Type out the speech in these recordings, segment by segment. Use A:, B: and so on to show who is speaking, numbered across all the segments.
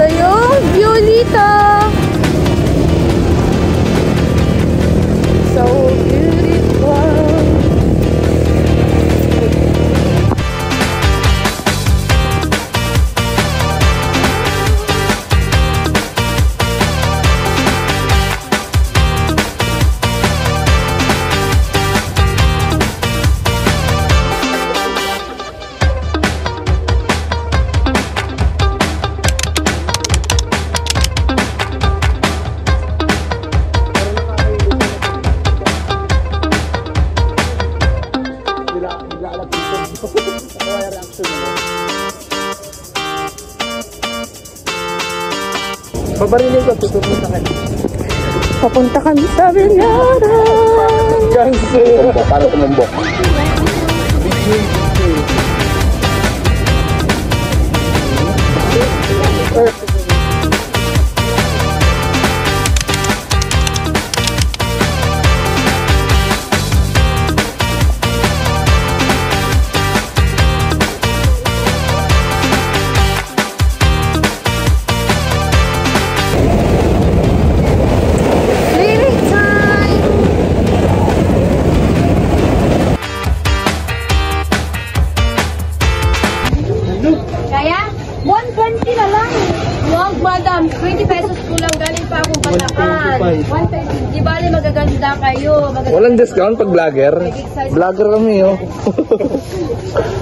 A: Ito yung view dito. So beautiful.
B: Pabarilin ko, tutupunta ka.
A: Papunta kami sa Binyaran.
B: Gangster! Paano tumumbok?
A: Kaya, 120 na lang. Wag, madam. 20 pesos kulang. Galing pa akong Bataan. 120. Di bali magaganda kayo.
B: Walang discount pag vlogger? Vlogger kami, oh.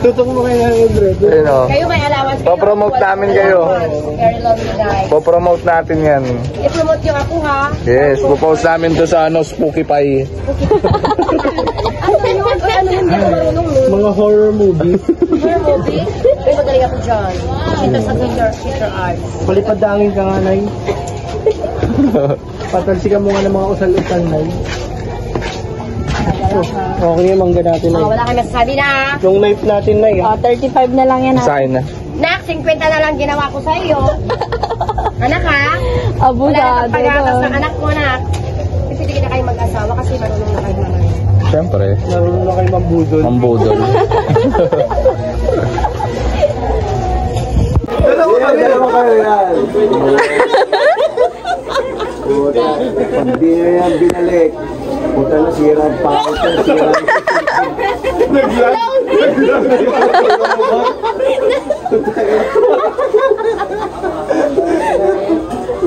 B: Tutok mo kayo ng Andredo.
A: Kayo may allowance.
B: Po-promote namin kayo.
A: Very lovely guys.
B: Po-promote natin yan.
A: I-promote yung ako, ha?
B: Yes, po-post namin to sa Spooky Pie. Mga horror movies.
A: Horror movie? May magaling ako dyan. Kita sa theater arts.
B: Palipadangin ka nga, Nay. Patalsikan mo nga ng mga usal-usal, Nay. Okay yung mangga natin, Nay.
A: Wala kayo masasabi na.
B: Yung knife natin, Nay.
A: 35 na lang yan.
B: Sa'kin na.
A: Nak, 50 na lang ginawa ko sa iyo. Anak, ha?
C: Abusado.
A: Wala kang pag-atas ng anak mo, nak. Pwede na kayo mag-asawa kasi marunong na kayo naman.
B: Siyempre. Marunong na kayo mambudol. Mambudol. Dalawa kayo yan. Hindi na yan binalik. Puta na sira ang pakot na sira.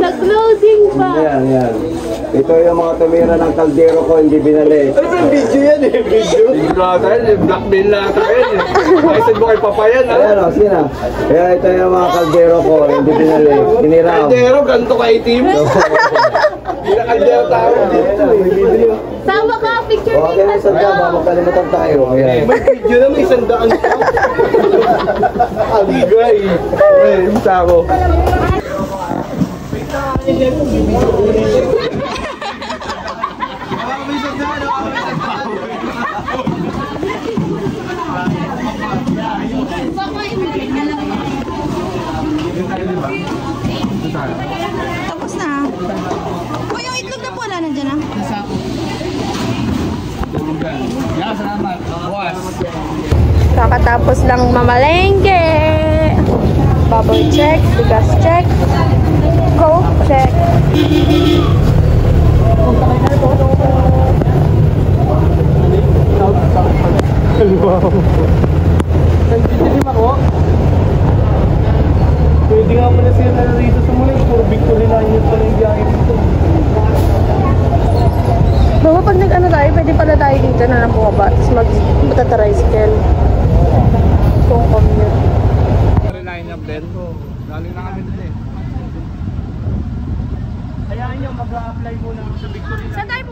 A: Nag-closing pa.
B: Yan. Ito yung mga tumira ng kaldero ko, hindi binalik. Ano yung video yan eh? Video? Blackmail na tayo eh. Nakisad mo kay Papayan ha? Ayan o, sina. Kaya ito yung mga kaldero ko, hindi binalik. Hiniraw. Kaldero, ganito ka itim? Hindi na kaldero tao.
A: Sama ka, picture
B: din. Okay, isang daan, baka magkalimutan tayo. May video na, may isang daan. Aligay. Eh, isa ako.
C: Tapos na. O, yung itlog na po, wala na dyan,
A: Kakatapos lang mamalengke. Bubble check, bigas check, coke check.
B: Wow. Nandidilim ako. Pwede nga pala sila na rito sa muli. Puro victory line yun pala yung biyahe dito.
A: Baka pag nag-ano tayo, pwede pala tayo dito na lang bumaba. Tapos mag-tricycle. Kung commute.
B: Line up din. Galing na kami dito eh. Hayaan nyo, mag-a-apply muna sa victory line.
A: Saan tayo